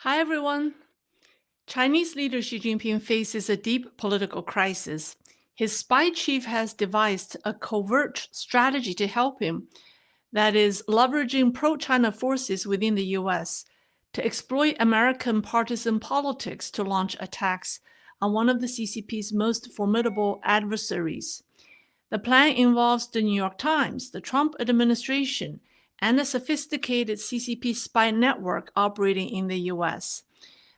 Hi, everyone. Chinese leader Xi Jinping faces a deep political crisis. His spy chief has devised a covert strategy to help him, that is, leveraging pro China forces within the US to exploit American partisan politics to launch attacks on one of the CCP's most formidable adversaries. The plan involves the New York Times, the Trump administration, and a sophisticated CCP spy network operating in the US.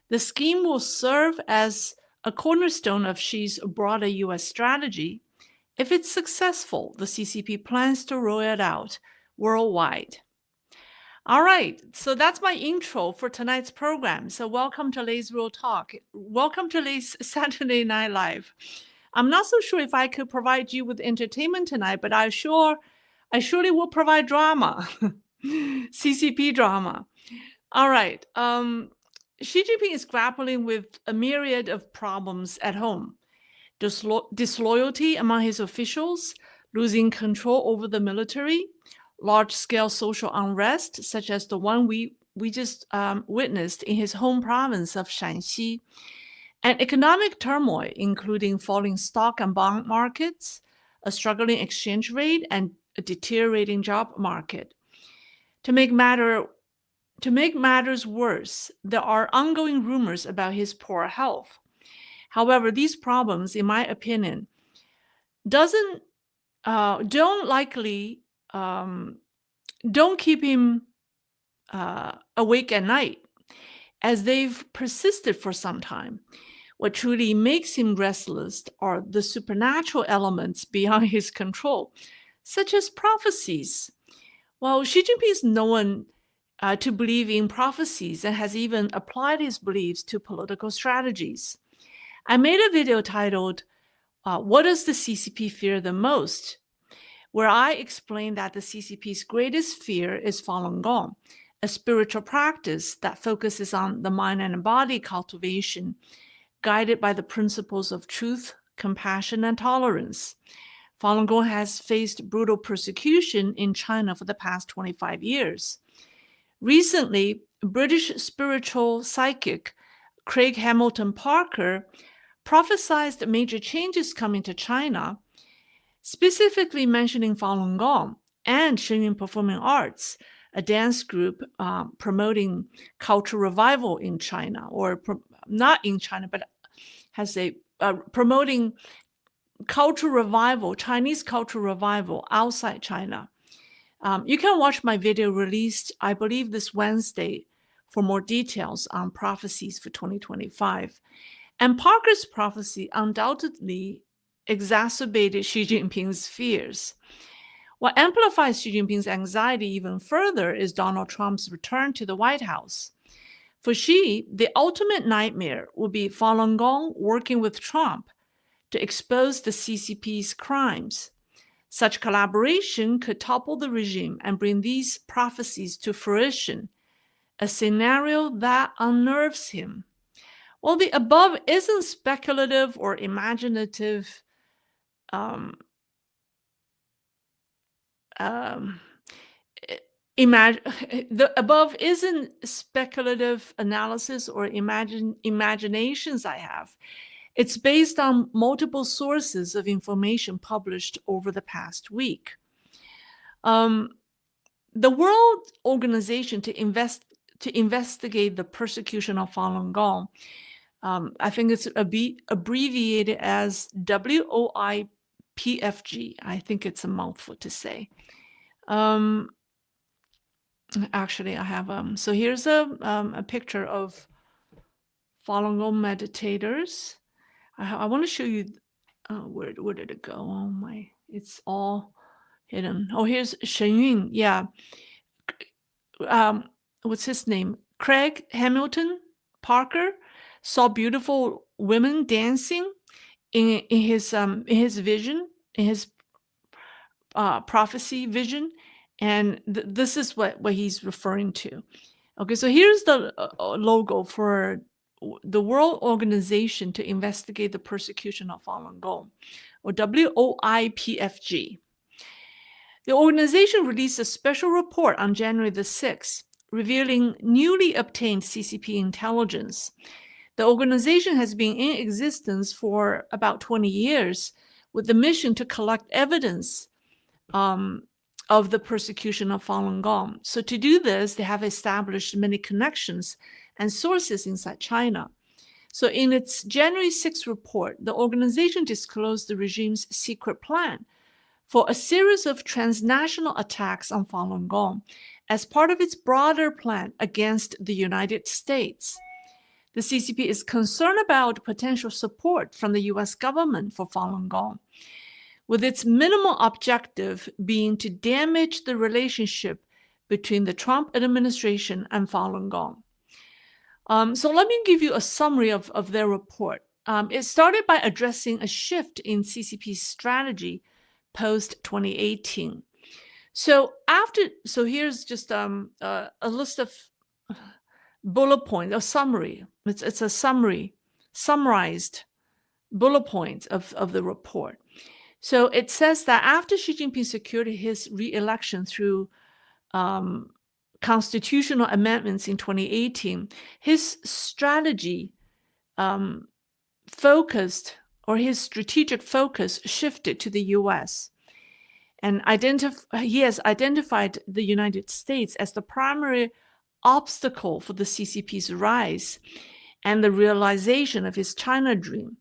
The scheme will serve as a cornerstone of Xi's broader US strategy. If it's successful, the CCP plans to roll it out worldwide. All right, so that's my intro for tonight's program. So welcome to Lay's Real Talk. Welcome to Lay's Saturday Night Live. I'm not so sure if I could provide you with entertainment tonight, but I surely will provide drama, CCP drama. All right. Xi Jinping is grappling with a myriad of problems at home. Disloyalty among his officials, losing control over the military, large-scale social unrest, such as the one we just witnessed in his home province of Shanxi, and economic turmoil, including falling stock and bond markets, a struggling exchange rate, and a deteriorating job market. To make matters worse, there are ongoing rumors about his poor health. However, these problems, in my opinion, don't keep him awake at night, as they've persisted for some time. What truly makes him restless are the supernatural elements beyond his control, such as prophecies. Well, Xi Jinping is known to believe in prophecies and has even applied his beliefs to political strategies. I made a video titled, What Does the CCP Fear the Most?, where I explained that the CCP's greatest fear is Falun Gong, a spiritual practice that focuses on the mind and body cultivation, guided by the principles of truth, compassion, and tolerance. Falun Gong has faced brutal persecution in China for the past 25 years. Recently, British spiritual psychic Craig Hamilton Parker prophesied major changes coming to China, specifically mentioning Falun Gong and Shenyang Performing Arts, a dance group promoting cultural revival in China, or not in China, but has a promoting cultural revival, Chinese cultural revival outside China. You can watch my video released, I believe, this Wednesday for more details on prophecies for 2025. And Parker's prophecy undoubtedly exacerbated Xi Jinping's fears. What amplifies Xi Jinping's anxiety even further is Donald Trump's return to the White House. For Xi, the ultimate nightmare would be Falun Gong working with Trump to expose the CCP's crimes. Such collaboration could topple the regime and bring these prophecies to fruition, a scenario that unnerves him. Well, the above isn't speculative or imaginative. The above isn't speculative analysis or imaginations I have. It's based on multiple sources of information published over the past week. The World Organization to investigate the persecution of Falun Gong, I think it's abbreviated as WOIPFG. I think it's a mouthful to say. Actually, I have so here's a picture of Falun Gong meditators. I want to show you where did it go? Oh my, it's all hidden. Oh, here's Shenyang. Yeah. What's his name? Craig Hamilton Parker saw beautiful women dancing in his vision, in his prophecy vision, and this is what he's referring to. Okay, so here's the logo for the World Organization to investigate the persecution of Falun Gong, or WOIPFG. The organization released a special report on January the 6th, revealing newly obtained CCP intelligence. The organization has been in existence for about 20 years with the mission to collect evidence of the persecution of Falun Gong. So to do this, they have established many connections and sources inside China. So in its January 6 report, the organization disclosed the regime's secret plan for a series of transnational attacks on Falun Gong as part of its broader plan against the United States. The CCP is concerned about potential support from the US government for Falun Gong, with its minimal objective being to damage the relationship between the Trump administration and Falun Gong. So let me give you a summary of their report. It started by addressing a shift in CCP's strategy post-2018. So here's just a list of bullet points, a summary. It's a summarized bullet points of the report. So it says that after Xi Jinping secured his re-election through constitutional amendments in 2018, his strategy his strategic focus shifted to the US. And he has identified the United States as the primary obstacle for the CCP's rise and the realization of his China dream.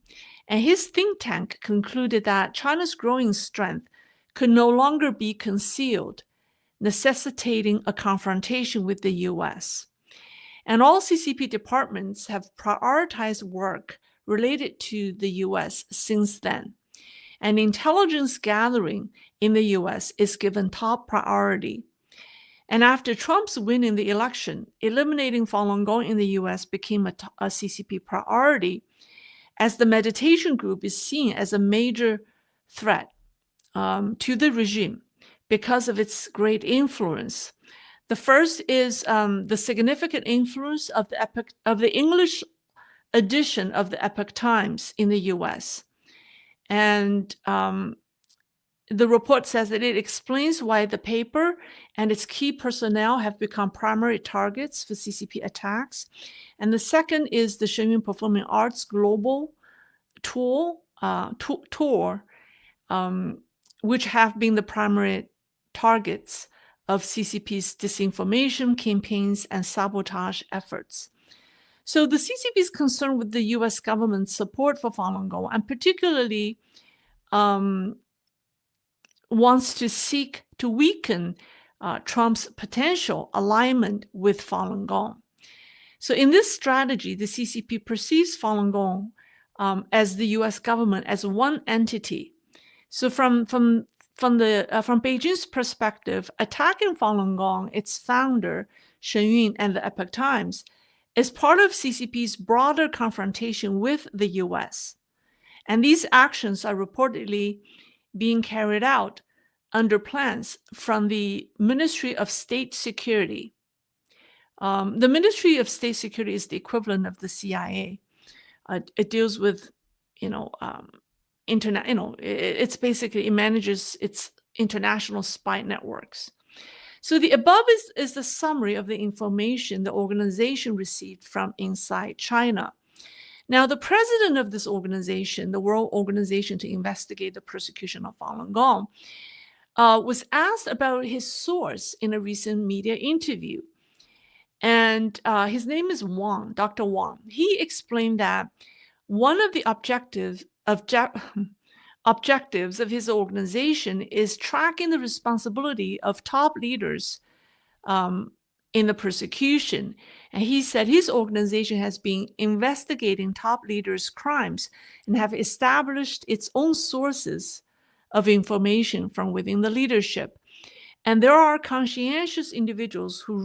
And his think tank concluded that China's growing strength could no longer be concealed, necessitating a confrontation with the US. And all CCP departments have prioritized work related to the US since then. And intelligence gathering in the US is given top priority. And after Trump's win in the election, eliminating Falun Gong in the US became a CCP priority, as the meditation group is seen as a major threat to the regime because of its great influence. The first is the significant influence of the English edition of the Epoch Times in the US. And the report says that it explains why the paper and its key personnel have become primary targets for CCP attacks. And the second is the Shenyang Performing Arts Global Tour, which have been the primary targets of CCP's disinformation campaigns and sabotage efforts. So the CCP is concerned with the US government's support for Falun Gong, and particularly wants to seek to weaken Trump's potential alignment with Falun Gong. So in this strategy, the CCP perceives Falun Gong as the US government as one entity. So from Beijing's perspective, attacking Falun Gong, its founder, Shen Yun, and the Epoch Times, is part of CCP's broader confrontation with the US. And these actions are reportedly being carried out under plans from the Ministry of State Security. The Ministry of State Security is the equivalent of the CIA. It deals with, it's basically, it manages its international spy networks. So the above is the summary of the information the organization received from inside China. Now, the president of this organization, the World Organization to Investigate the Persecution of Falun Gong, was asked about his source in a recent media interview. And his name is Wang, Dr. Wang. He explained that one of the objectives of his organization is tracking the responsibility of top leaders in the persecution. And he said his organization has been investigating top leaders' crimes and have established its own sources of information from within the leadership. And there are conscientious individuals who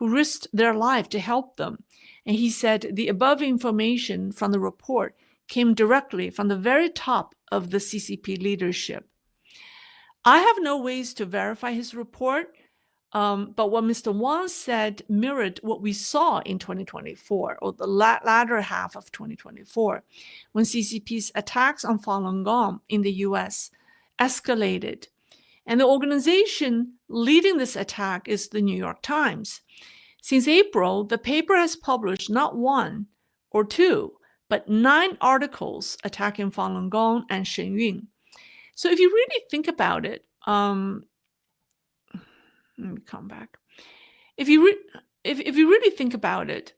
risked their life to help them. And he said the above information from the report came directly from the very top of the CCP leadership. I have no ways to verify his report, but what Mr. Wang said mirrored what we saw in 2024, or the latter half of 2024, when CCP's attacks on Falun Gong in the US escalated. And the organization Leading this attack is the New York Times. Since April, the paper has published not one or two, but 9 articles attacking Falun Gong and Shen Yun. So if you really think about it, let me come back. If you really think about it,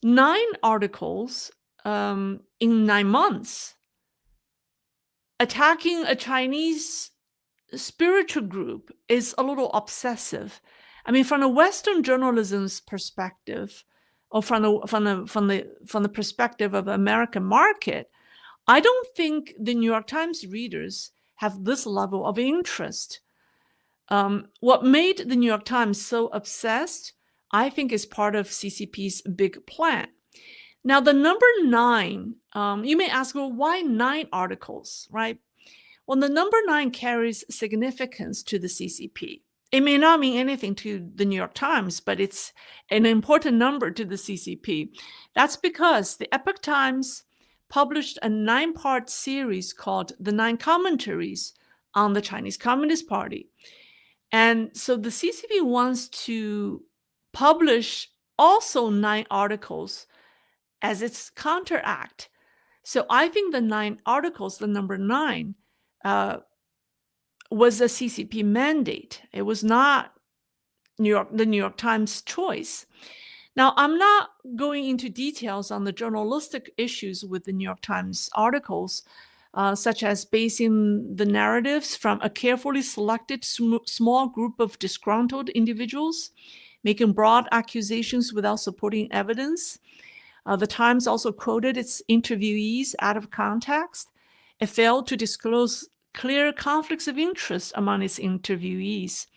9 articles in 9 months attacking a Chinese spiritual group is a little obsessive. I mean, from a Western journalism's perspective, or from the perspective of the American market, I don't think the New York Times readers have this level of interest. What made the New York Times so obsessed, I think, is part of CCP's big plan. Now, the number 9, you may ask, well, why 9 articles, right? Well, the number 9 carries significance to the CCP. It may not mean anything to the New York Times, but it's an important number to the CCP. That's because the Epoch Times published a 9-part series called The 9 Commentaries on the Chinese Communist Party. And so the CCP wants to publish also 9 articles as its counteract. So I think the 9 articles, the number 9, was a CCP mandate. It was not the New York Times choice. Now, I'm not going into details on the journalistic issues with the New York Times articles, such as basing the narratives from a carefully selected small group of disgruntled individuals, making broad accusations without supporting evidence. The Times also quoted its interviewees out of context. It failed to disclose clear conflicts of interest among its interviewees,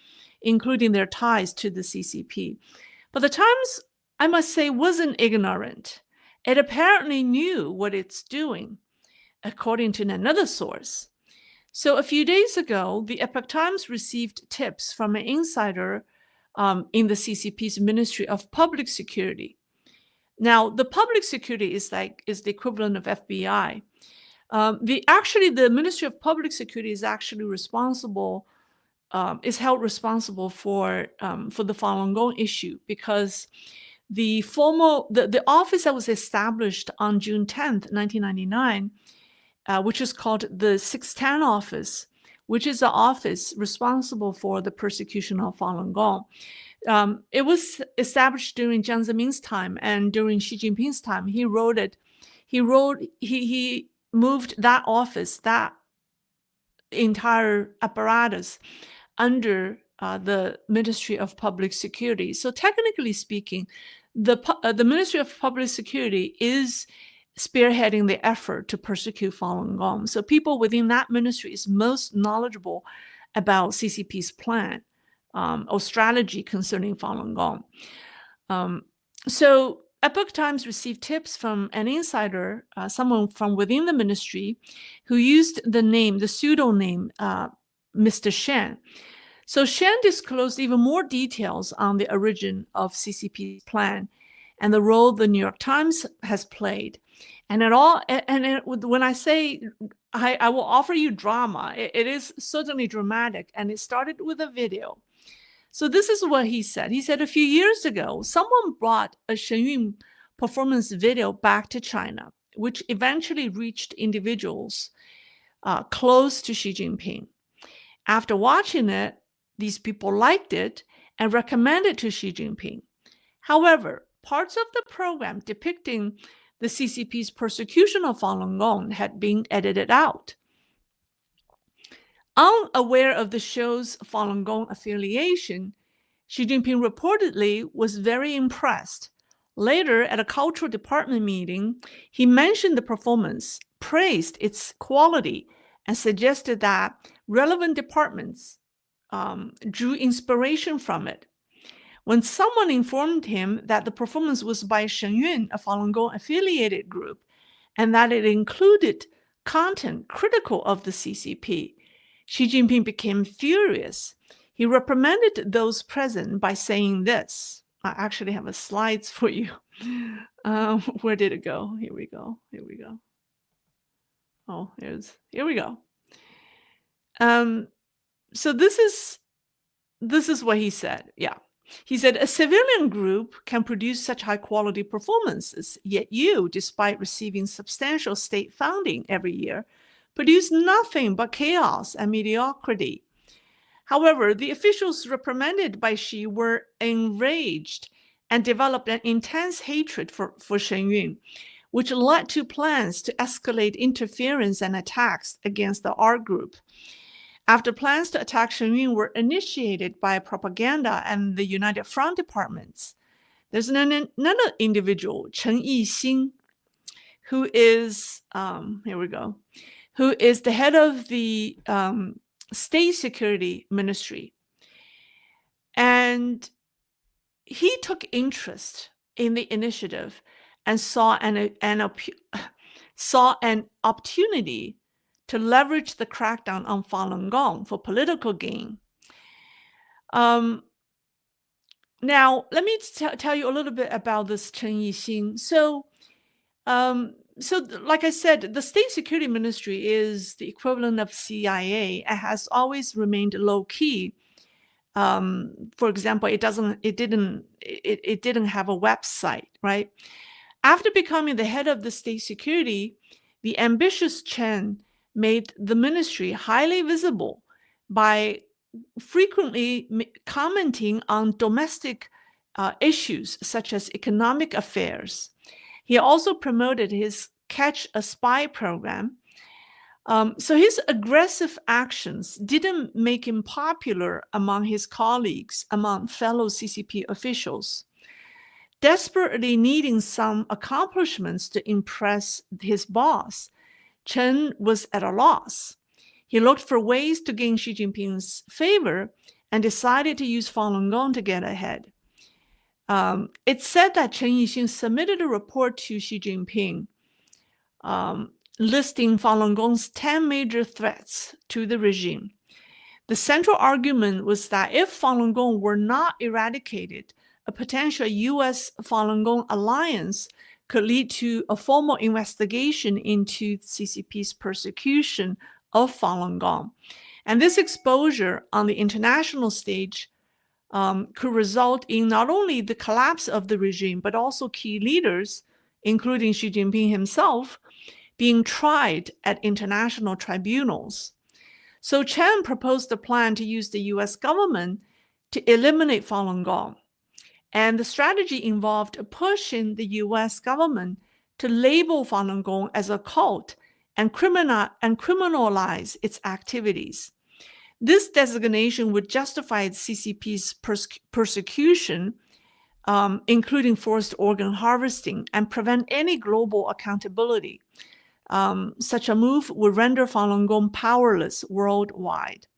including their ties to the CCP. But the Times, I must say, wasn't ignorant. It apparently knew what it's doing, according to another source. So a few days ago, the Epoch Times received tips from an insider in the CCP's Ministry of Public Security. Now, the public security is the equivalent of FBI. The Ministry of Public Security is actually responsible, is held responsible for the Falun Gong issue, because the office that was established on June 10th, 1999, which is called the 610 office, which is the office responsible for the persecution of Falun Gong. It was established during Jiang Zemin's time and during Xi Jinping's time. He moved that office, that entire apparatus, under the Ministry of Public Security. So technically speaking, the Ministry of Public Security is spearheading the effort to persecute Falun Gong. So people within that ministry is most knowledgeable about CCP's plan or strategy concerning Falun Gong. So Epoch Times received tips from an insider, someone from within the ministry, who used the pseudonym Mr. Shen. So Shen disclosed even more details on the origin of CCP's plan and the role the New York Times has played. When I say I will offer you drama, it is certainly dramatic, and it started with a video. So this is what he said. He said, a few years ago, someone brought a Shen Yun performance video back to China, which eventually reached individuals close to Xi Jinping. After watching it, these people liked it and recommended it to Xi Jinping. However, parts of the program depicting the CCP's persecution of Falun Gong had been edited out. Unaware of the show's Falun Gong affiliation, Xi Jinping reportedly was very impressed. Later, at a cultural department meeting, he mentioned the performance, praised its quality, and suggested that relevant departments drew inspiration from it. When someone informed him that the performance was by Shen Yun, a Falun Gong affiliated group, and that it included content critical of the CCP, Xi Jinping became furious. He reprimanded those present by saying this. I actually have a slides for you. Where did it go? Here we go. Oh, here we go. So this is this is what he said. Yeah. He said, a civilian group can produce such high quality performances, yet you, despite receiving substantial state funding every year, produce nothing but chaos and mediocrity. However, the officials reprimanded by Xi were enraged and developed an intense hatred for Shen Yun, which led to plans to escalate interference and attacks against the art group. After plans to attack Shen Yun were initiated by propaganda and the United Front departments, there's another individual, Chen Yixing, who is, who is the head of the State Security Ministry. And he took interest in the initiative and saw an opportunity to leverage the crackdown on Falun Gong for political gain. Now, let me tell you a little bit about this Chen Yixing. So, like I said, the State Security Ministry is the equivalent of CIA. It has always remained low key. For example, it didn't have a website, right? After becoming the head of the state security, the ambitious Chen made the ministry highly visible by frequently commenting on domestic issues such as economic affairs. He also promoted his Catch a Spy program. So his aggressive actions didn't make him popular among his colleagues, among fellow CCP officials. Desperately needing some accomplishments to impress his boss, Chen was at a loss. He looked for ways to gain Xi Jinping's favor and decided to use Falun Gong to get ahead. It's said that Chen Yixing submitted a report to Xi Jinping listing Falun Gong's 10 major threats to the regime. The central argument was that if Falun Gong were not eradicated, a potential US Falun Gong alliance could lead to a formal investigation into CCP's persecution of Falun Gong. And this exposure on the international stage could result in not only the collapse of the regime, but also key leaders, including Xi Jinping himself, being tried at international tribunals. So Chen proposed a plan to use the US government to eliminate Falun Gong. And the strategy involved pushing the US government to label Falun Gong as a cult and criminalize its activities. This designation would justify CCP's persecution, including forced organ harvesting, and prevent any global accountability. Such a move would render Falun Gong powerless worldwide.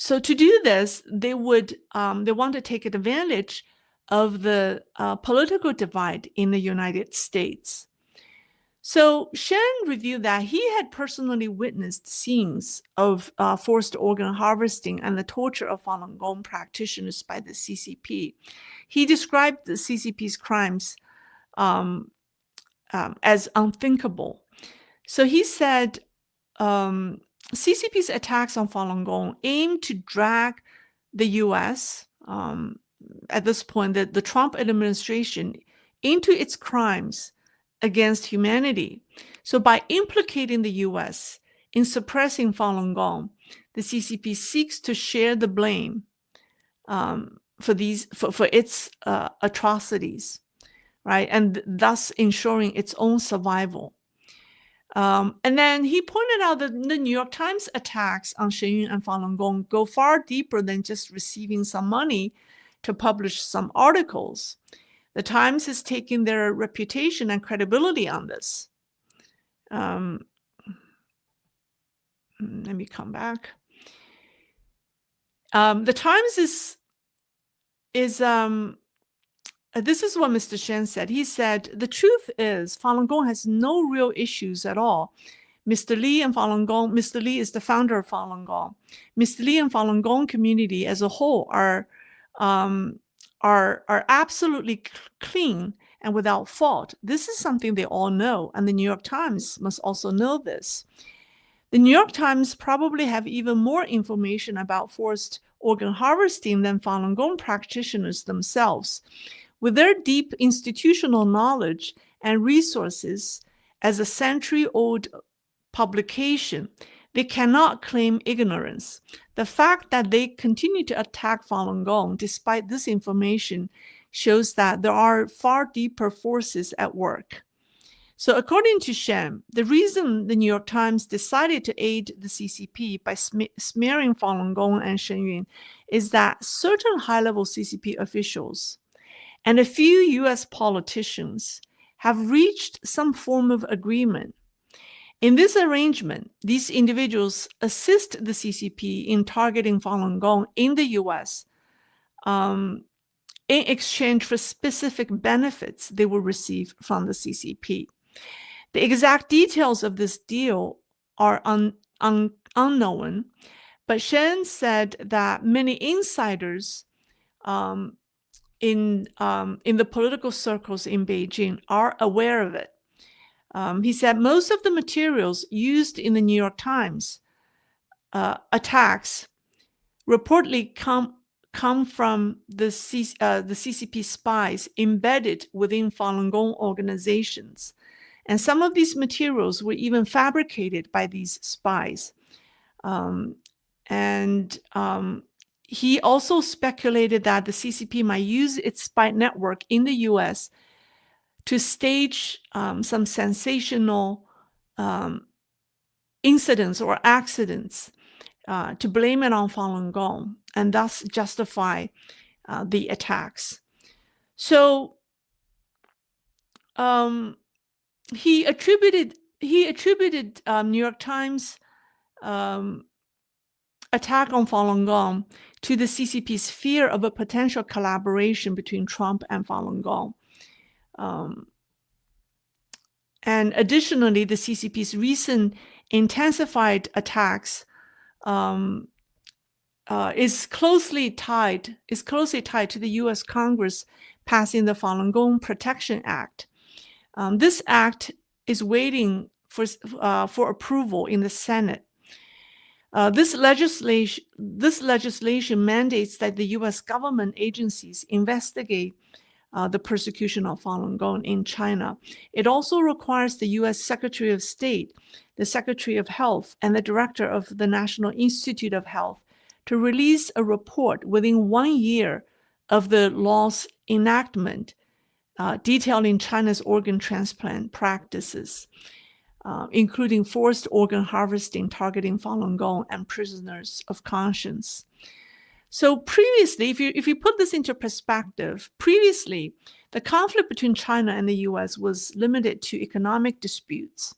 So to do this, they want to take advantage of the political divide in the United States. So Shen revealed that he had personally witnessed scenes of forced organ harvesting and the torture of Falun Gong practitioners by the CCP. He described the CCP's crimes as unthinkable. So he said, CCP's attacks on Falun Gong aim to drag the US, at this point, the Trump administration, into its crimes against humanity. So by implicating the US in suppressing Falun Gong, the CCP seeks to share the blame for its atrocities, right? And thus ensuring its own survival. And then he pointed out that the New York Times attacks on Shen Yun and Falun Gong go far deeper than just receiving some money to publish some articles. The Times is taking their reputation and credibility on this. Let me come back. The Times is this is what Mr. Shen said. He said, the truth is Falun Gong has no real issues at all. Mr. Li and Falun Gong, Mr. Li is the founder of Falun Gong. Mr. Li and Falun Gong community as a whole are absolutely clean and without fault. This is something they all know, and the New York Times must also know this. The New York Times probably have even more information about forced organ harvesting than Falun Gong practitioners themselves. With their deep institutional knowledge and resources as a century-old publication, they cannot claim ignorance. The fact that they continue to attack Falun Gong despite this information shows that there are far deeper forces at work. So according to Shen, the reason the New York Times decided to aid the CCP by smearing Falun Gong and Shen Yun is that certain high-level CCP officials and a few US politicians have reached some form of agreement. In this arrangement, these individuals assist the CCP in targeting Falun Gong in the US in exchange for specific benefits they will receive from the CCP. The exact details of this deal are unknown, but Shen said that many insiders in the political circles in Beijing are aware of it. He said most of the materials used in the New York Times attacks reportedly come from the CCP spies embedded within Falun Gong organizations. And some of these materials were even fabricated by these spies. He also speculated that the CCP might use its spy network in the US to stage some sensational incidents or accidents to blame it on Falun Gong and thus justify the attacks. So he attributed New York Times attack on Falun Gong to the CCP's fear of a potential collaboration between Trump and Falun Gong. And additionally, the CCP's recent intensified attacks is closely tied to the U.S. Congress passing the Falun Gong Protection Act. This act is waiting for approval in the Senate. This legislation mandates that the U.S. government agencies investigate the persecution of Falun Gong in China. It also requires the U.S. Secretary of State, the Secretary of Health, and the Director of the National Institute of Health to release a report within 1 year of the law's enactment detailing China's organ transplant practices, including forced organ harvesting targeting Falun Gong and prisoners of conscience. So previously, if you put this into perspective, previously, the conflict between China and the US was limited to economic disputes.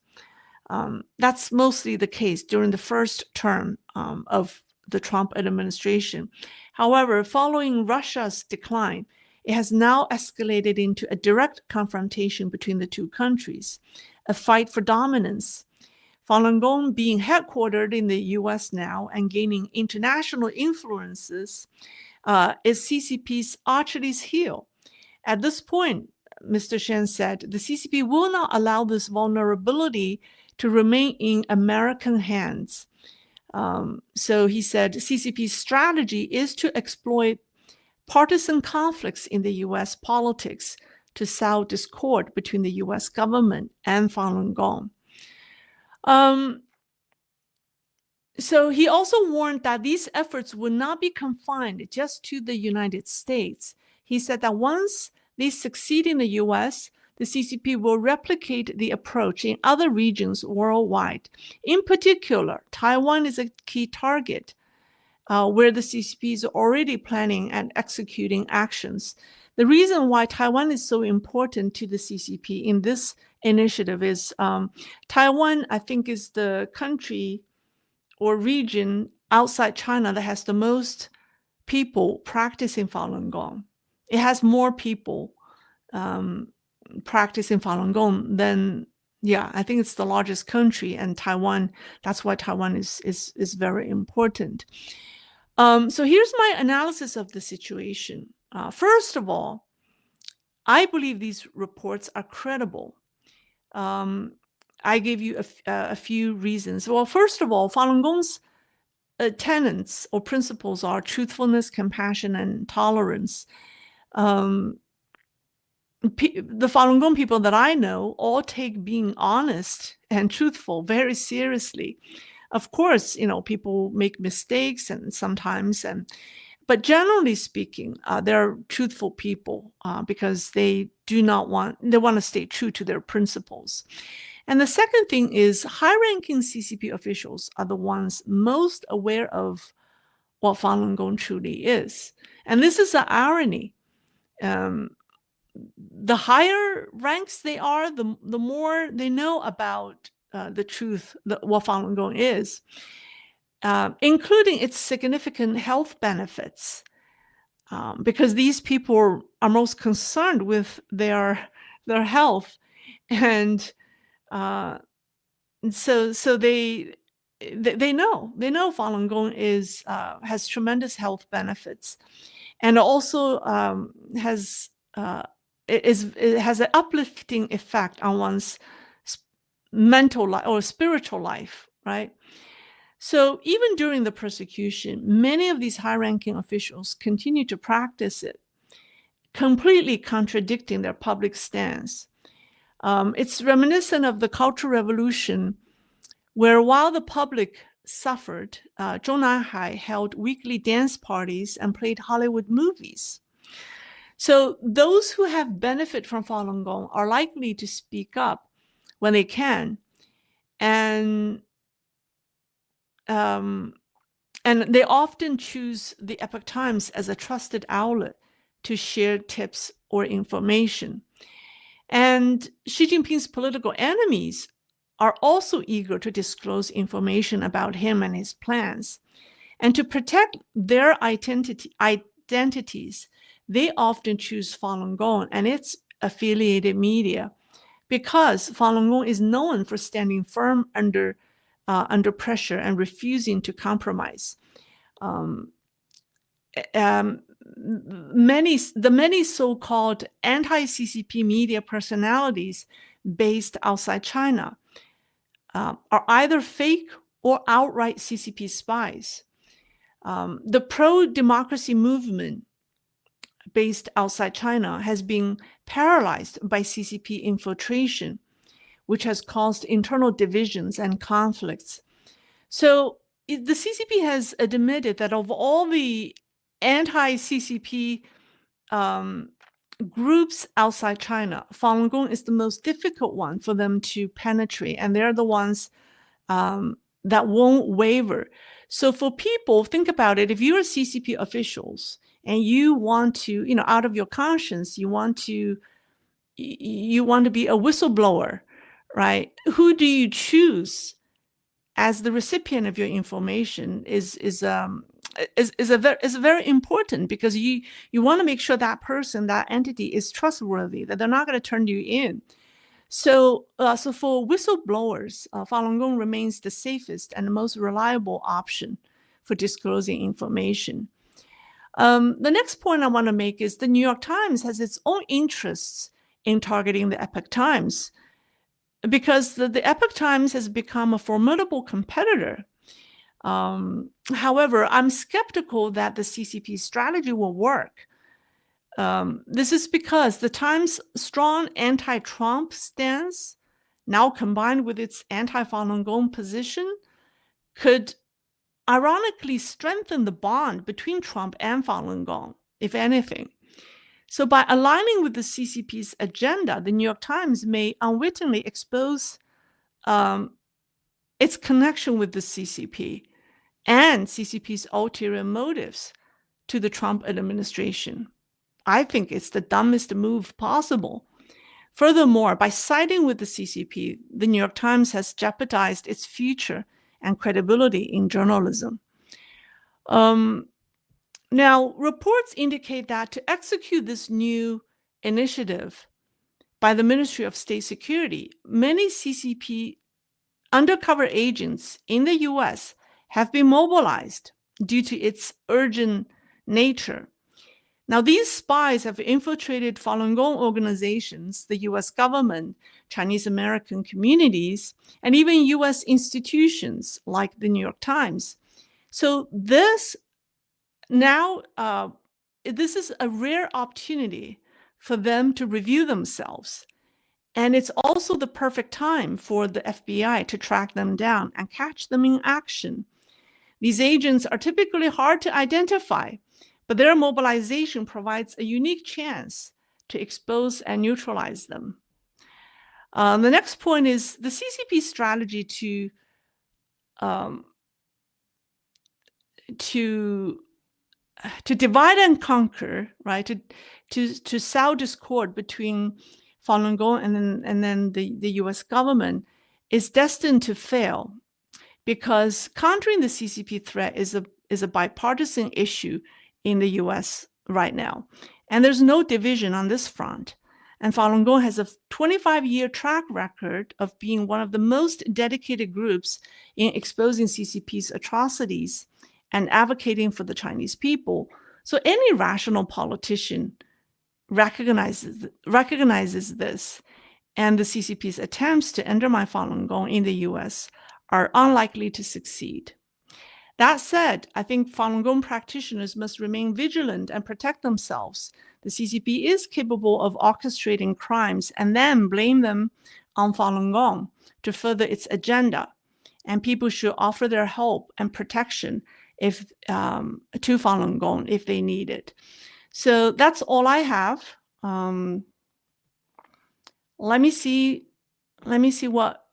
That's mostly the case during the first term of the Trump administration. However, following Russia's decline, it has now escalated into a direct confrontation between the two countries, a fight for dominance. Falun Gong being headquartered in the US now and gaining international influences is CCP's Achilles heel. At this point, Mr. Shen said, the CCP will not allow this vulnerability to remain in American hands. So he said CCP's strategy is to exploit partisan conflicts in the US politics to sow discord between the US government and Falun Gong. So he also warned that these efforts would not be confined just to the United States. He said that once they succeed in the US, the CCP will replicate the approach in other regions worldwide. In particular, Taiwan is a key target where the CCP is already planning and executing actions. The reason why Taiwan is so important to the CCP in this initiative is Taiwan, I think, is the country or region outside China that has the most people practicing Falun Gong. It has more people practicing Falun Gong than, I think it's the largest country, and Taiwan, that's why Taiwan is very important. So here's my analysis of the situation. First of all, I believe these reports are credible. I gave you a few reasons. Well, first of all, Falun Gong's tenets or principles are truthfulness, compassion, and tolerance. The Falun Gong people that I know all take being honest and truthful very seriously. Of course, people make mistakes and sometimes, but generally speaking, they're truthful people because they want to stay true to their principles. And the second thing is high-ranking CCP officials are the ones most aware of what Falun Gong truly is. And this is an irony. The higher ranks they are, the more they know about the truth, what Falun Gong is, including its significant health benefits, because these people are most concerned with their health, and so they know Falun Gong has tremendous health benefits, and also it has an uplifting effect on one's mental life or spiritual life, right? So even during the persecution, many of these high-ranking officials continue to practice it, completely contradicting their public stance. It's reminiscent of the Cultural Revolution, where while the public suffered, Zhou Nanhai held weekly dance parties and played Hollywood movies. So those who have benefit from Falun Gong are likely to speak up when they can, and they often choose the Epoch Times as a trusted outlet to share tips or information. And Xi Jinping's political enemies are also eager to disclose information about him and his plans. And to protect their identities, they often choose Falun Gong and its affiliated media, because Falun Gong is known for standing firm under pressure and refusing to compromise. Many so-called anti-CCP media personalities based outside China are either fake or outright CCP spies. The pro-democracy movement based outside China has been paralyzed by CCP infiltration, which has caused internal divisions and conflicts. So the CCP has admitted that of all the anti-CCP groups outside China, Falun Gong is the most difficult one for them to penetrate, and they're the ones that won't waver. So for people, think about it, if you're CCP officials and you want to, out of your conscience, you want to be a whistleblower, right? Who do you choose as the recipient of your information is very important, because you want to make sure that person, that entity is trustworthy, that they're not going to turn you in. So for whistleblowers, Falun Gong remains the safest and the most reliable option for disclosing information. The next point I want to make is the New York Times has its own interests in targeting the Epoch Times, because the Epoch Times has become a formidable competitor. However, I'm skeptical that the CCP strategy will work. This is because the Times' strong anti-Trump stance, now combined with its anti-Falun Gong position, could ironically strengthen the bond between Trump and Falun Gong, if anything. So by aligning with the CCP's agenda, the New York Times may unwittingly expose its connection with the CCP and CCP's ulterior motives to the Trump administration. I think it's the dumbest move possible. Furthermore, by siding with the CCP, the New York Times has jeopardized its future and credibility in journalism. Now, reports indicate that to execute this new initiative by the Ministry of State Security, many CCP undercover agents in the US have been mobilized due to its urgent nature. Now, these spies have infiltrated Falun Gong organizations, the US government, Chinese American communities, and even US institutions like the New York Times. So this now, this is a rare opportunity for them to review themselves. And it's also the perfect time for the FBI to track them down and catch them in action. These agents are typically hard to identify, but their mobilization provides a unique chance to expose and neutralize them. The next point is the CCP strategy um, to divide and conquer, right? To sow discord between Falun Gong and then the U.S. government is destined to fail, because countering the CCP threat is a bipartisan issue in the U.S. right now, and there's no division on this front. And Falun Gong has a 25-year track record of being one of the most dedicated groups in exposing CCP's atrocities and advocating for the Chinese people. So any rational politician recognizes this, and the CCP's attempts to undermine Falun Gong in the US are unlikely to succeed. That said, I think Falun Gong practitioners must remain vigilant and protect themselves. The CCP is capable of orchestrating crimes and then blame them on Falun Gong to further its agenda. And people should offer their help and protection to Falun Gong if they need it. So that's all I have. Let me see what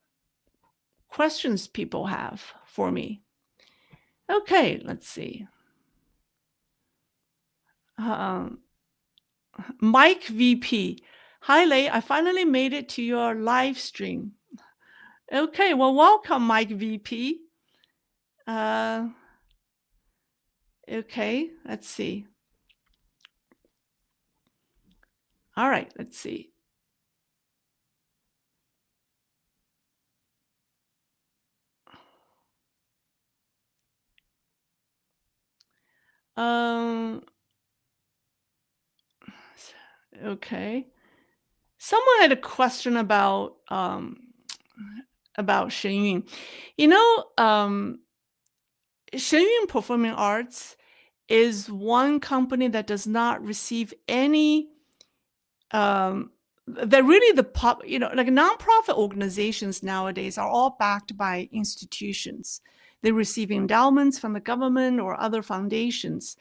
questions people have for me. Okay, let's see. Mike VP. Hi, Lei. I finally made it to your live stream. Okay, well, welcome, Mike VP. Okay, let's see. All right, let's see. Okay. Someone had a question about Shenyun. Shenyun Performing Arts is one company that does not receive any they're really like nonprofit organizations nowadays are all backed by institutions. They receive endowments from the government or other foundations.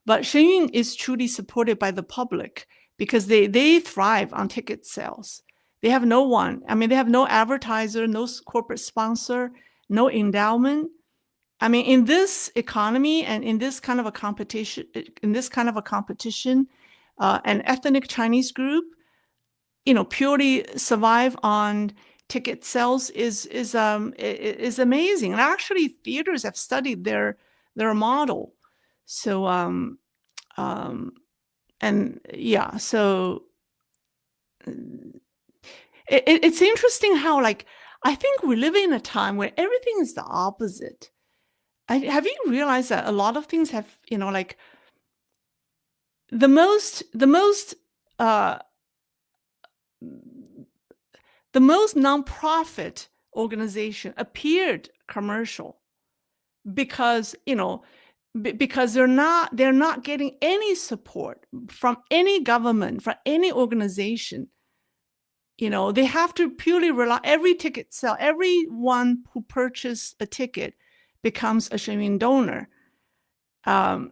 But Shenyun is truly supported by the public because they thrive on ticket sales. They have no one. I mean, they have no advertiser, no corporate sponsor, no endowment. I mean, in this economy and in this kind of a competition, an ethnic Chinese group, purely survive on ticket sales is amazing. And actually, theaters have studied their model. So and yeah, so it's interesting how, like, I think we live in a time where everything is the opposite. Have you realized that a lot of things have, like the most nonprofit organization appeared commercial because, because they're not getting any support from any government, from any organization. They have to purely rely, every ticket sale, everyone who purchased a ticket becomes a Shenyun donor.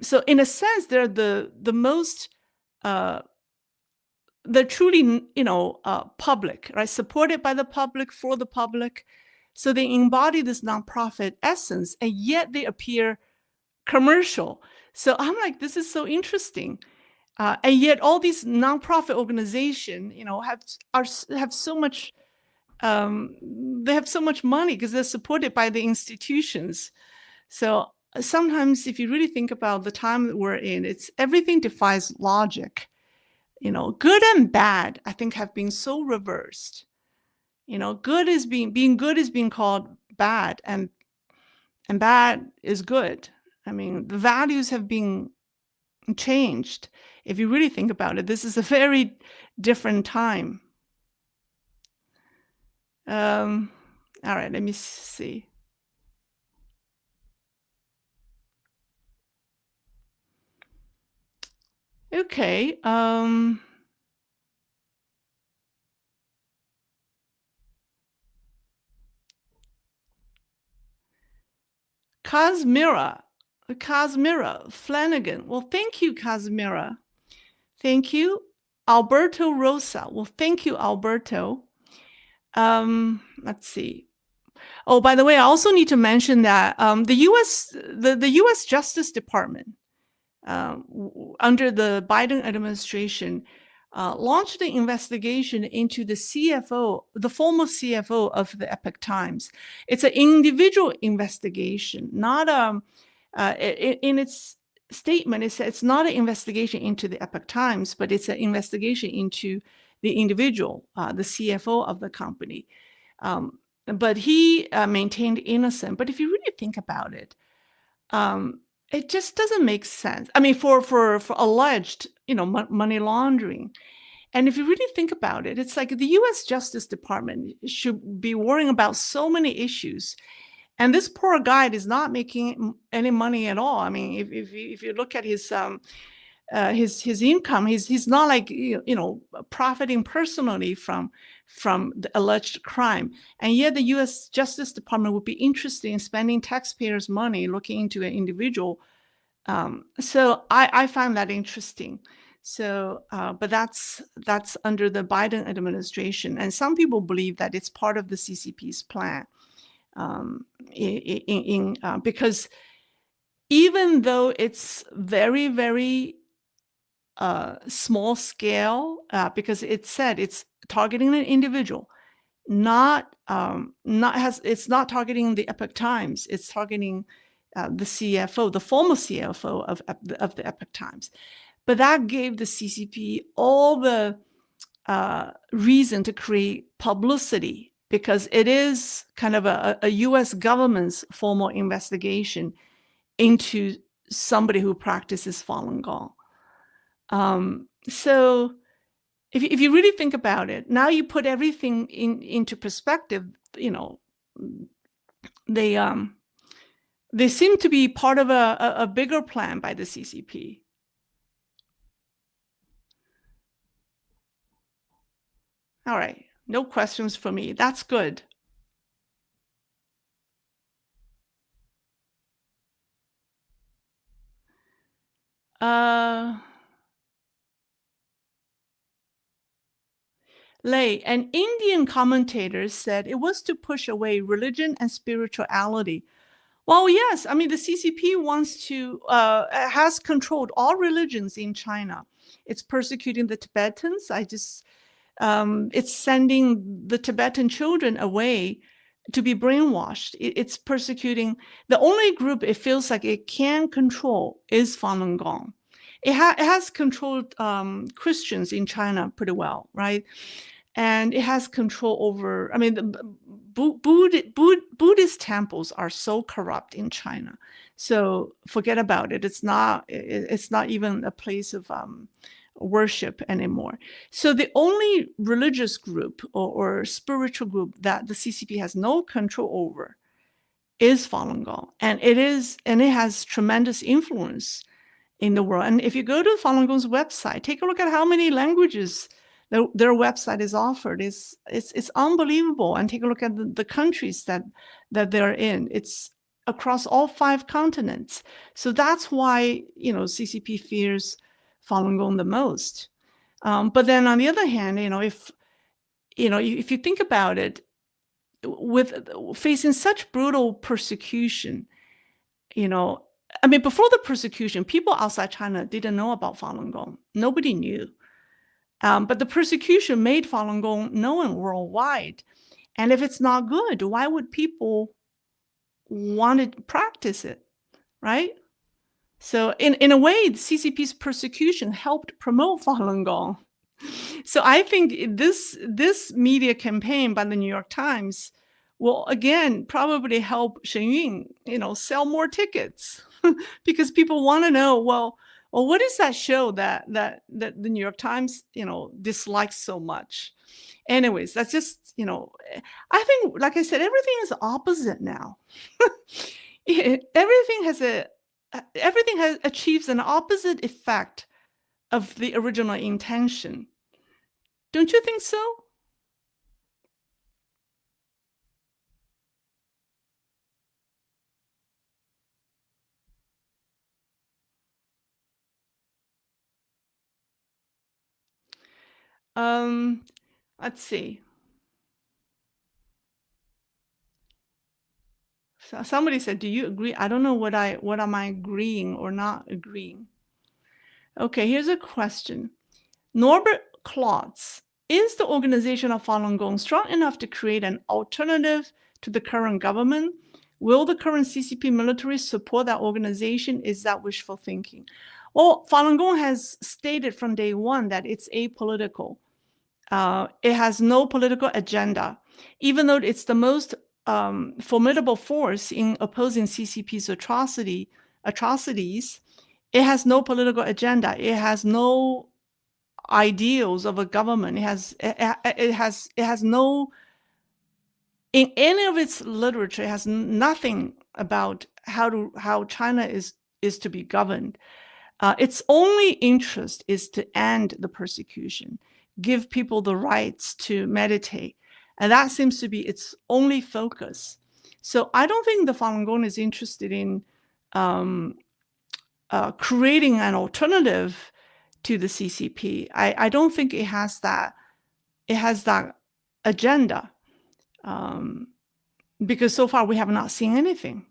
So in a sense, they're the most, they're truly, public, right? Supported by the public, for the public. So they embody this nonprofit essence, and yet they appear commercial. So I'm like, this is so interesting. And yet all these nonprofit organizations, have so much, they have so much money because they're supported by the institutions. So sometimes if you really think about the time that we're in, everything defies logic. Good and bad, I think, have been so reversed. Good is being good is being called bad, and bad is good. I mean, the values have been changed. If you really think about it, this is a very different time. All right, let me see. Okay. Cosmira Flanagan. Well, thank you, Cosmira. Thank you. Alberto Rosa. Well, thank you, Alberto. Let's see. Oh, by the way, I also need to mention that the U.S. Justice Department, under the Biden administration, launched an investigation into the CFO, the former CFO of the Epoch Times. It's an individual investigation, not in its statement. It says it's not an investigation into the Epoch Times, but it's an investigation into the individual, the CFO of the company. But he maintained innocent. But if you really think about it, it just doesn't make sense. I mean, for alleged, money laundering. And if you really think about it, it's like the U.S. Justice Department should be worrying about so many issues. And this poor guy is not making any money at all. I mean, if you look at his income, he's not like profiting personally from the alleged crime, and yet the U.S. Justice Department would be interested in spending taxpayers' money looking into an individual. So I find that interesting. So, but that's under the Biden administration, and some people believe that it's part of the CCP's plan. Because even though it's very, very small scale, because it said it's targeting an individual, it's not targeting the Epoch Times. It's targeting the CFO, the former CFO of the Epoch Times. But that gave the CCP all the reason to create publicity, because it is kind of a U.S. government's formal investigation into somebody who practices Falun Gong. So if you really think about it, now you put everything into perspective, they seem to be part of a bigger plan by the CCP. All right, no questions for me. That's good. Lay, an Indian commentator, said it was to push away religion and spirituality. Well, yes, I mean, the CCP has controlled all religions in China. It's persecuting the Tibetans. It's sending the Tibetan children away to be brainwashed. It's persecuting. The only group it feels like it can control is Falun Gong. It has controlled Christians in China pretty well, right? And it has control over, I mean, the Buddhist temples are so corrupt in China. So forget about it. It's not even a place of worship anymore. So the only religious group or spiritual group that the CCP has no control over is Falun Gong. And it has tremendous influence in the world. And if you go to Falun Gong's website, take a look at how many languages their website is offered. It's unbelievable. And take a look at the countries that they're in. It's across all 5 continents. So that's why CCP fears Falun Gong the most. But then on the other hand, if you think about it, with facing such brutal persecution, I mean, before the persecution, people outside China didn't know about Falun Gong. Nobody knew. But the persecution made Falun Gong known worldwide. And if it's not good, why would people want to practice it, right? So in a way, the CCP's persecution helped promote Falun Gong. So I think this media campaign by the New York Times will again probably help Shen Yun, sell more tickets because people want to know, well, what is that show that the New York Times, dislikes so much? Anyways, that's just, I think, like I said, everything is opposite now. Everything achieves an opposite effect of the original intention. Don't you think so? Let's see. So somebody said, "Do you agree?" I don't know what am I agreeing or not agreeing. Okay, here's a question. Norbert Klotz, is the organization of Falun Gong strong enough to create an alternative to the current government? Will the current CCP military support that organization? Is that wishful thinking? Well, Falun Gong has stated from day one that it's apolitical. It has no political agenda, even though it's the most formidable force in opposing CCP's atrocities. It has no political agenda. It has no ideals of a government. It has no, in any of its literature, it has nothing about how China is to be governed. Its only interest is to end the persecution, give people the rights to meditate. And that seems to be its only focus. So I don't think the Falun Gong is interested in creating an alternative to the CCP. I don't think it has that agenda, because so far we have not seen anything.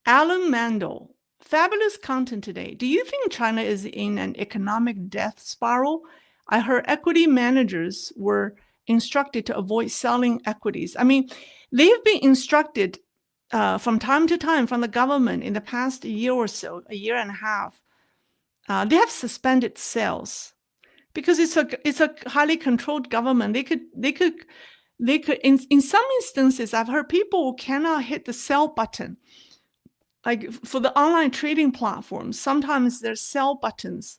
Alan Mandel, fabulous content today. Do you think China is in an economic death spiral? I heard equity managers were instructed to avoid selling equities. I mean, they've been instructed from time to time from the government in the past year or so, a year and a half. They have suspended sales because it's a highly controlled government. They could in some instances, I've heard people cannot hit the sell button. Like for the online trading platforms, sometimes their sell buttons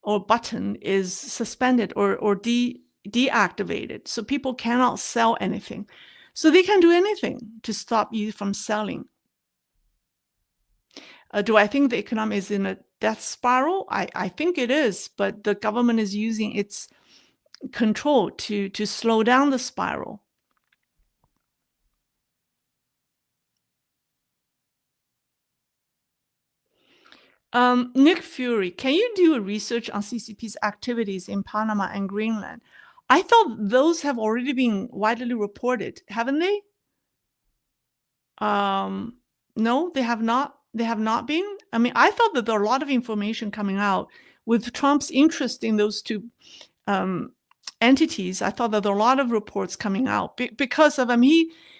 or button is suspended or deactivated. So people cannot sell anything. So they can do anything to stop you from selling. Do I think the economy is in a death spiral? I think it is, but the government is using its control to slow down the spiral. Nick Fury, can you do a research on CCP's activities in Panama and Greenland? I thought those have already been widely reported, haven't they? No, they have not. They have not been. I mean, I thought that there are a lot of information coming out with Trump's interest in those two entities. I thought that there are a lot of reports coming out because of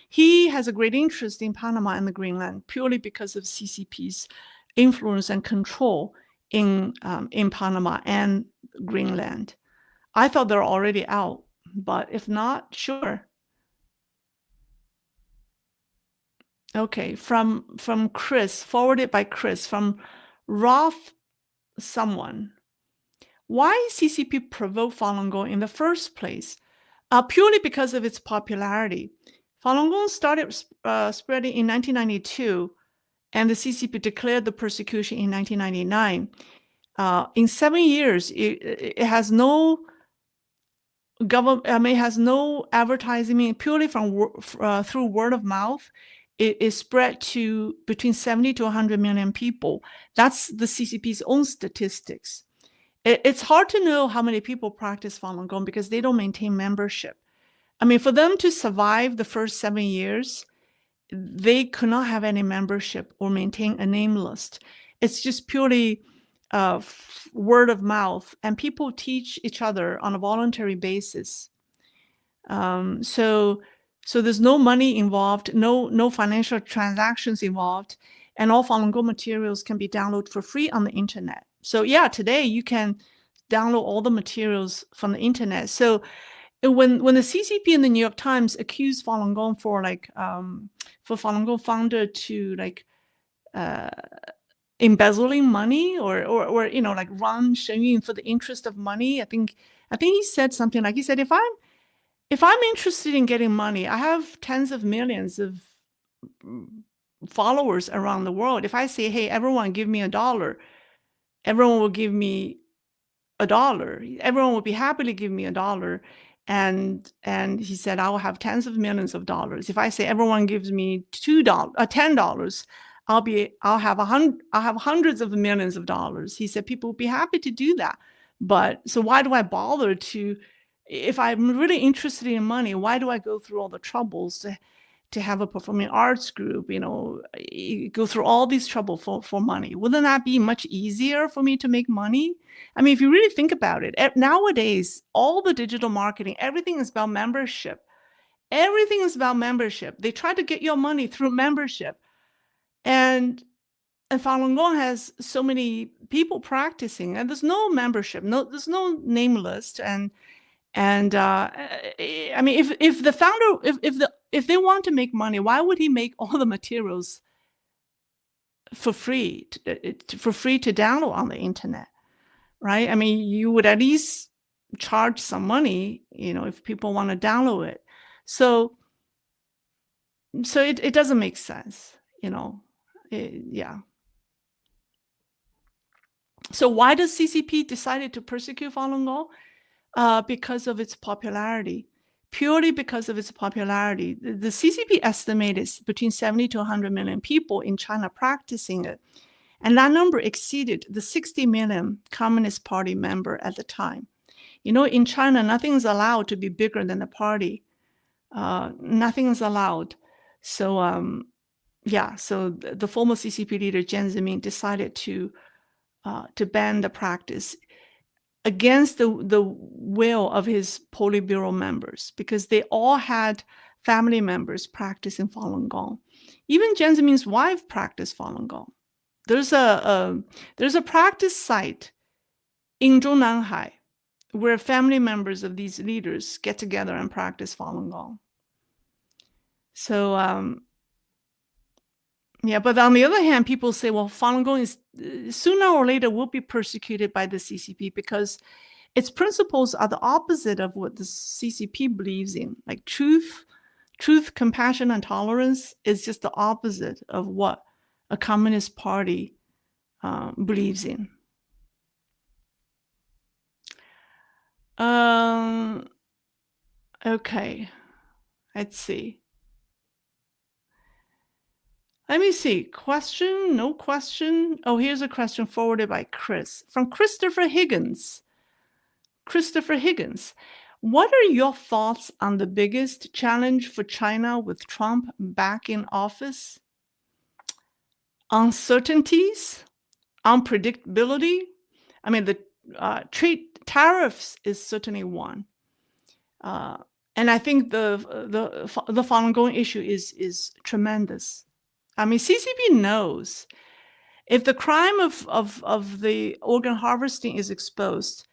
he has a great interest in Panama and the Greenland purely because of CCP's influence and control in Panama and Greenland. I thought they're already out, but if not, sure. Okay, from Chris, forwarded by Chris, from Roth someone. Why CCP provoked Falun Gong in the first place? Purely because of its popularity. Falun Gong started spreading in 1992, and the CCP declared the persecution in 1999. In 7 years, it has no government. I mean, it has no advertising. I mean, purely from through word of mouth, it is spread to between 70 to 100 million people. That's the CCP's own statistics. It's hard to know how many people practice Falun Gong because they don't maintain membership. I mean, for them to survive the first 7 years, they could not have any membership or maintain a name list. It's just purely word of mouth, and people teach each other on a voluntary basis. So there's no money involved, no financial transactions involved, and all Falun Gong materials can be downloaded for free on the internet. So yeah, today you can download all the materials from the internet. So when the CCP and the New York Times accused Falun Gong for Falun Gong founder to embezzling money or like Ron Shenyun for the interest of money. I think he said something like, he said, if I'm interested in getting money, I have tens of millions of followers around the world. If I say, hey, everyone give me $1, everyone will give me $1. Everyone will be happy to give me $1. And he said, I will have tens of millions of dollars. If I say everyone gives me $10, I'll have hundreds of millions of dollars. He said people will be happy to do that. But so why do I bother to, if I'm really interested in money, why do I go through all the troubles to have a performing arts group, go through all these trouble for money? Wouldn't that be much easier for me to make money? I mean, if you really think about it, nowadays, all the digital marketing, everything is about membership. Everything is about membership. They try to get your money through membership. And Falun Gong has so many people practicing, and there's no membership, there's no name list. I mean, if the founder, if they want to make money, why would he make all the materials for free to download on the internet, right? I mean, you would at least charge some money, if people want to download it. So it doesn't make sense, yeah. So why does CCP decided to persecute Falun Gong? Because of its popularity. Purely because of its popularity. The CCP estimated between 70 to 100 million people in China practicing it. And that number exceeded the 60 million Communist Party member at the time. In China, nothing is allowed to be bigger than the party. Nothing is allowed. So, so the former CCP leader, Jiang Zemin, decided to ban the practice against the will of his Politburo members, because they all had family members practicing Falun Gong. Even Jiang Zemin's wife practiced Falun Gong. There's a practice site in Zhongnanhai where family members of these leaders get together and practice Falun Gong. So but on the other hand, people say, well, Falun Gong is sooner or later will be persecuted by the CCP because its principles are the opposite of what the CCP believes in. Like truth, compassion, and tolerance is just the opposite of what a Communist Party believes in. Okay, let's see. Let me see. Question? No question? Oh, here's a question forwarded by Chris. From Christopher Higgins. Christopher Higgins. What are your thoughts on the biggest challenge for China with Trump back in office? Uncertainties? Unpredictability? I mean, the trade tariffs is certainly one. And I think the Falun Gong issue is tremendous. I mean, CCP knows if the crime of the organ harvesting is exposed,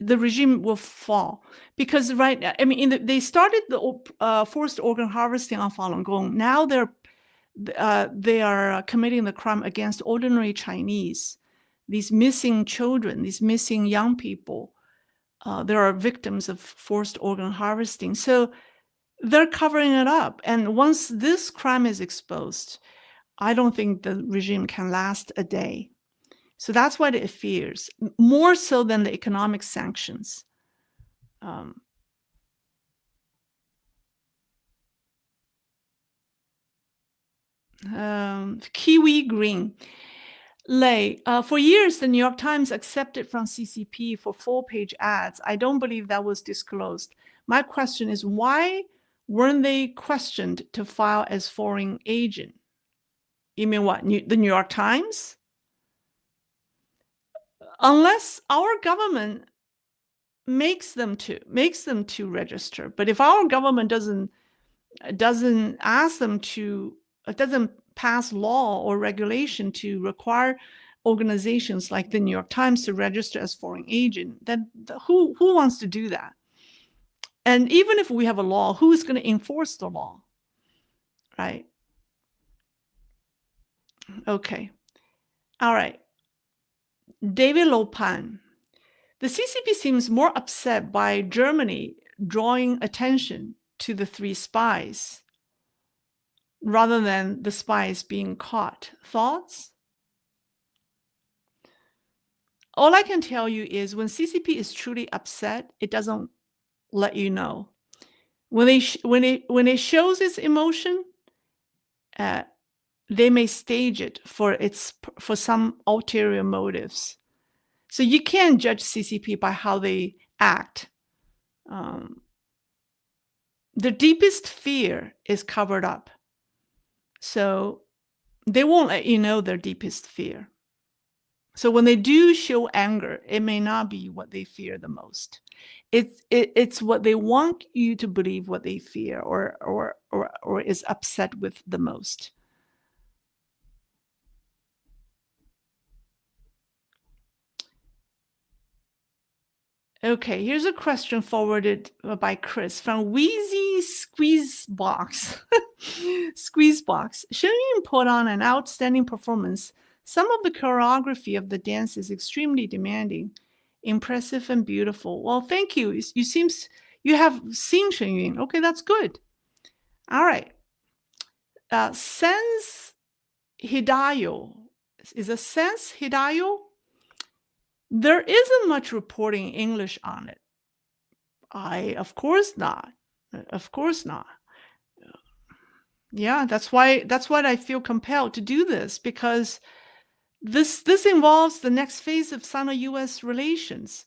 the regime will fall. Because I mean, they started the forced organ harvesting on Falun Gong. Now they are committing the crime against ordinary Chinese, these missing children, these missing young people. There are victims of forced organ harvesting. So they're covering it up. And once this crime is exposed, I don't think the regime can last a day. So that's what it fears, more so than the economic sanctions. Kiwi Green. Lei, for years, the New York Times accepted from CCP for full-page ads. I don't believe that was disclosed. My question is, why weren't they questioned to file as foreign agent? You mean what, the New York Times? Unless our government makes them to register. But if our government doesn't ask them to, doesn't pass law or regulation to require organizations like the New York Times to register as foreign agent, then who wants to do that? And even if we have a law, who is going to enforce the law, right? Okay. All right. David Lopan. The CCP seems more upset by Germany drawing attention to the 3 spies rather than the spies being caught. Thoughts? All I can tell you is when CCP is truly upset, it doesn't let you know. When it shows its emotion, uh, they may stage it for some ulterior motives. So you can't judge CCP by how they act. The deepest fear is covered up. So they won't let you know their deepest fear. So when they do show anger, it may not be what they fear the most. It's what they want you to believe what they fear or is upset with the most. Okay, here's a question forwarded by Chris from Wheezy Squeezebox. Squeezebox. Shen Yun put on an outstanding performance. Some of the choreography of the dance is extremely demanding, impressive and beautiful. Well, thank you. You have seen Shen Yun. Okay, that's good. All right. Sense Hidayo. Is a Sense Hidayo? There isn't much reporting in English on it. Of course not. Of course not. Yeah, that's why I feel compelled to do this, because this involves the next phase of Sino-US relations.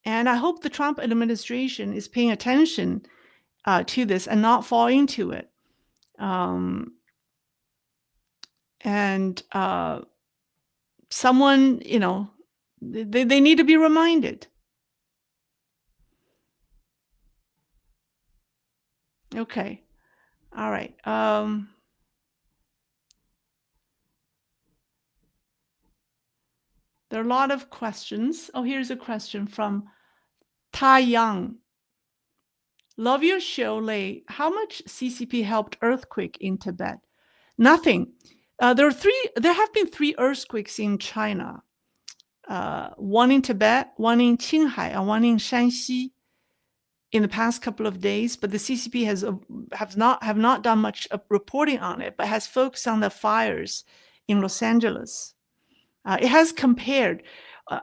And I hope the Trump administration is paying attention to this and not fall into it. Someone, they need to be reminded. Okay. All right. There are a lot of questions. Oh, here's a question from Tai Yang. Love your show, Lei. How much CCP helped earthquake in Tibet? Nothing. There have been 3 earthquakes in China. One in Tibet, one in Qinghai, and one in Shanxi in the past couple of days, but the CCP have not done much reporting on it, but has focused on the fires in Los Angeles. It has compared.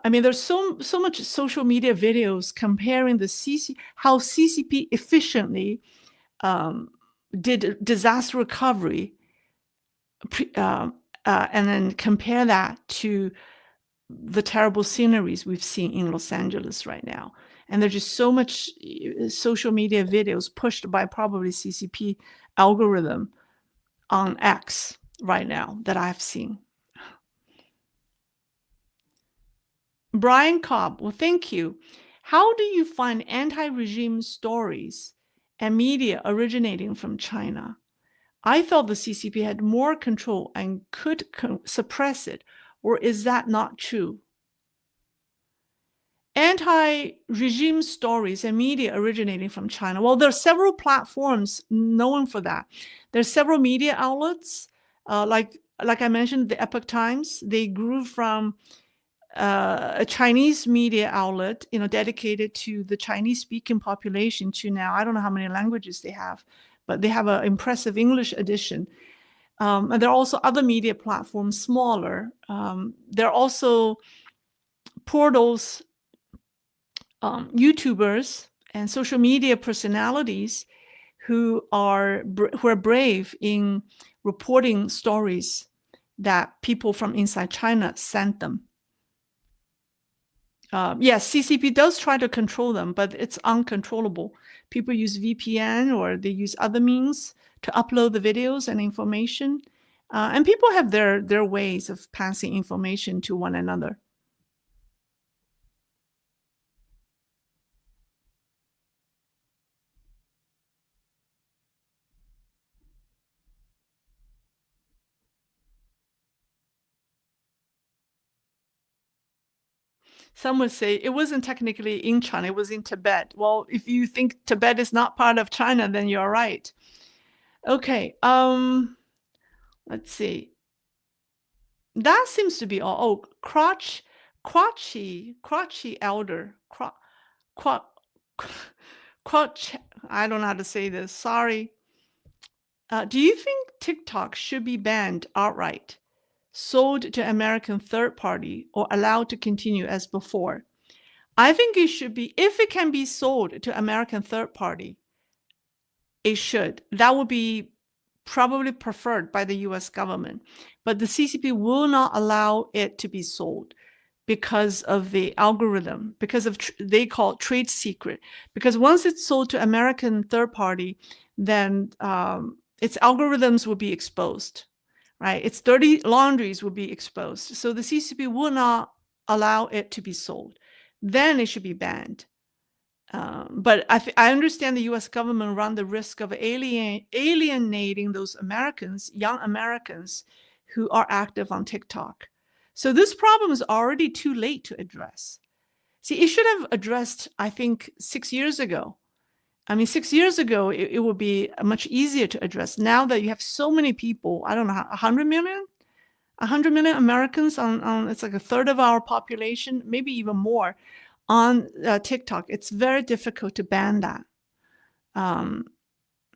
There's so much social media videos comparing how CCP efficiently did disaster recovery, and then compare that to the terrible sceneries we've seen in Los Angeles right now. And there's just so much social media videos pushed by probably CCP algorithm on X right now that I've seen. Brian Cobb, well, thank you. How do you find anti-regime stories and media originating from China? I thought the CCP had more control and could suppress it, or is that not true? Anti-regime stories and media originating from China. Well, there are several platforms known for that. There's several media outlets, like I mentioned, the Epoch Times. They grew from a Chinese media outlet, dedicated to the Chinese-speaking population, to now, I don't know how many languages they have, but they have an impressive English edition. And there are also other media platforms, smaller. There are also portals, YouTubers, and social media personalities who are brave in reporting stories that people from inside China sent them. Yes, CCP does try to control them, but it's uncontrollable. People use VPN or they use other means to upload the videos and information. And people have their ways of passing information to one another. Some would say it wasn't technically in China, it was in Tibet. Well, if you think Tibet is not part of China, then you're right. Okay, let's see. That seems to be all. Oh, crotchy elder, Qua Quach I don't know how to say this, sorry. Do you think TikTok should be banned outright, sold to American third party, or allowed to continue as before? I think it should be, if it can be sold to American third party, it should. That would be probably preferred by the US government. But the CCP will not allow it to be sold because of the algorithm, because of they call it trade secret. Because once it's sold to American third party, then its algorithms will be exposed, right? Its dirty laundries will be exposed. So the CCP will not allow it to be sold. Then it should be banned. But I understand the U.S. government run the risk of alienating those Americans, young Americans, who are active on TikTok. So this problem is already too late to address. See, it should have addressed, I think, 6 years ago. I mean, 6 years ago, it would be much easier to address. Now that you have so many people, I don't know, 100 million? 100 million Americans on it's like a third of our population, maybe even more, on TikTok. It's very difficult to ban that. I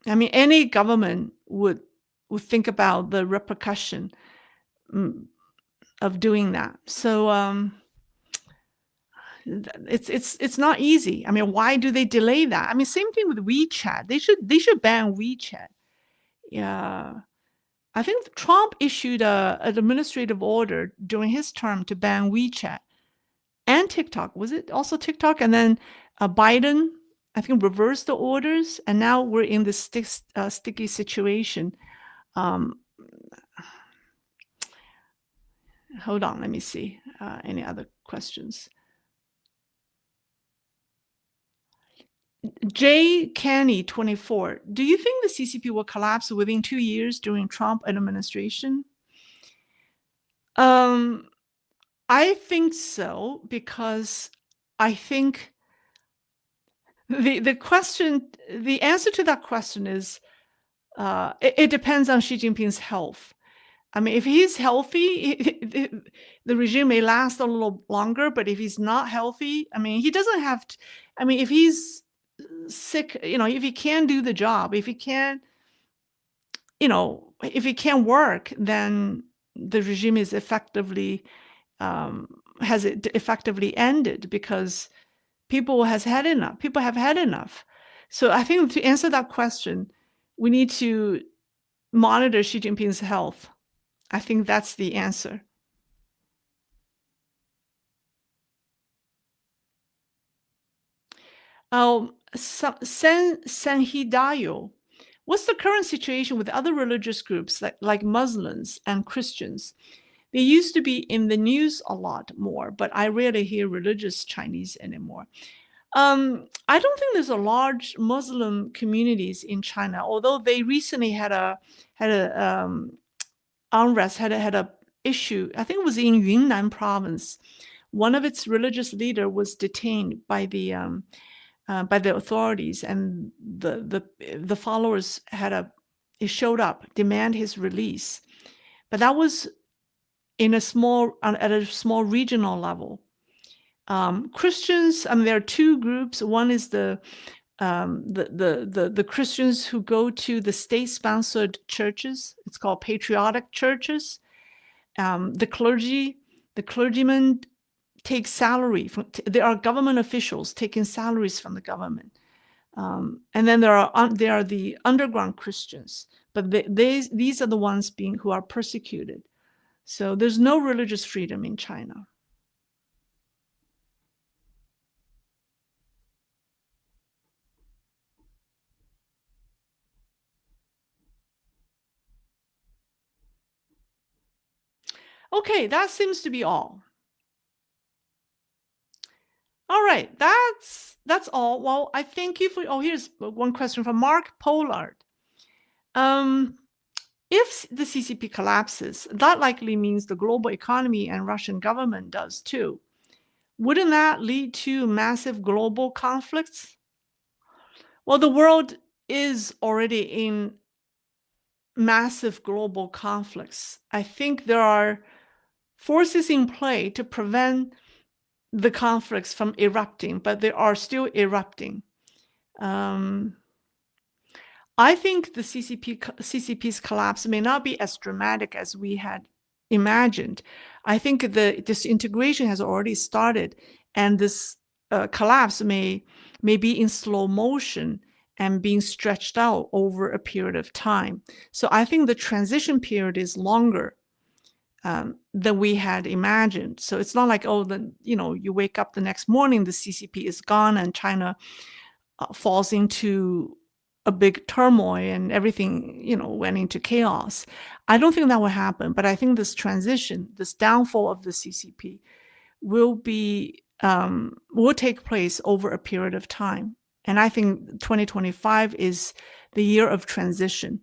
mean, any government would think about the repercussion of doing that. So it's not easy. I mean, why do they delay that? I mean, same thing with WeChat. They should ban WeChat. Yeah. I think Trump issued an administrative order during his term to ban WeChat and TikTok. Was it also TikTok? And then Biden, I think, reversed the orders, and now we're in this sticky situation. Hold on, let me see. Any other questions? J. Canny 24. Do you think the CCP will collapse within 2 years during Trump administration? I think so, because I think the answer to that question is it depends on Xi Jinping's health. I mean, if he's healthy, the regime may last a little longer, but if he's not healthy, I mean, he doesn't have to, I mean, if he's sick, if he can't do the job, if he can't, if he can't work, then the regime is effectively has it effectively ended, because people have had enough. So I think to answer that question, we need to monitor Xi Jinping's health. I think that's the answer. Sanhidayo. What's the current situation with other religious groups like Muslims and Christians? They used to be in the news a lot more, but I rarely hear religious Chinese anymore. I don't think there's a large Muslim communities in China, although they recently had a unrest, had a issue. I think it was in Yunnan province. One of its religious leader was detained by the authorities, and the followers showed up, demand his release. But that was at a small regional level. Christians, I mean, there are two groups. One is the Christians who go to the state-sponsored churches. It's called patriotic churches. The clergymen take salary there are government officials taking salaries from the government. And then there are the underground Christians, but these are the ones who are persecuted. So there's no religious freedom in China. Okay, that seems to be all. All right, that's all. Well, I thank you for. Oh, here's one question from Mark Pollard. If the CCP collapses, that likely means the global economy and Russian government does too. Wouldn't that lead to massive global conflicts? Well, the world is already in massive global conflicts. I think there are forces in play to prevent the conflicts from erupting, but they are still erupting. I think the CCP's collapse may not be as dramatic as we had imagined. I think the disintegration has already started, and this collapse may be in slow motion and being stretched out over a period of time. So I think the transition period is longer than we had imagined. So it's not like, oh, you wake up the next morning, the CCP is gone, and China falls into a big turmoil and everything, went into chaos. I don't think that will happen, but I think this transition, this downfall of the CCP will take place over a period of time. And I think 2025 is the year of transition.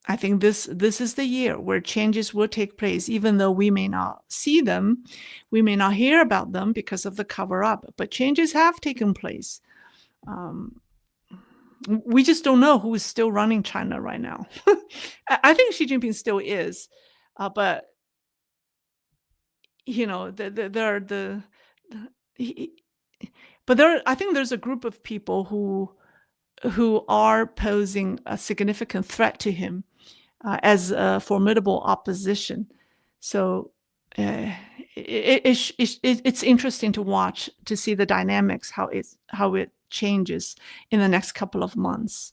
I think this is the year where changes will take place, even though we may not see them, we may not hear about them because of the cover-up, but changes have taken place. We just don't know who is still running China right now. I think Xi Jinping still is, but I think there's a group of people who are posing a significant threat to him as a formidable opposition. So it's interesting to watch, to see the dynamics, how it changes in the next couple of months.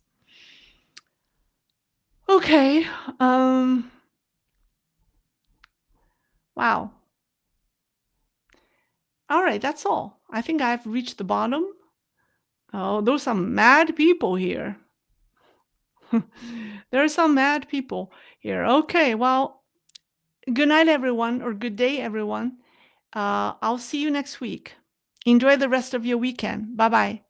Okay. Wow. All right, that's all. I think I've reached the bottom. Oh, there's some mad people here. There are some mad people here. Okay, well, good night, everyone, or good day, everyone. I'll see you next week. Enjoy the rest of your weekend. Bye-bye.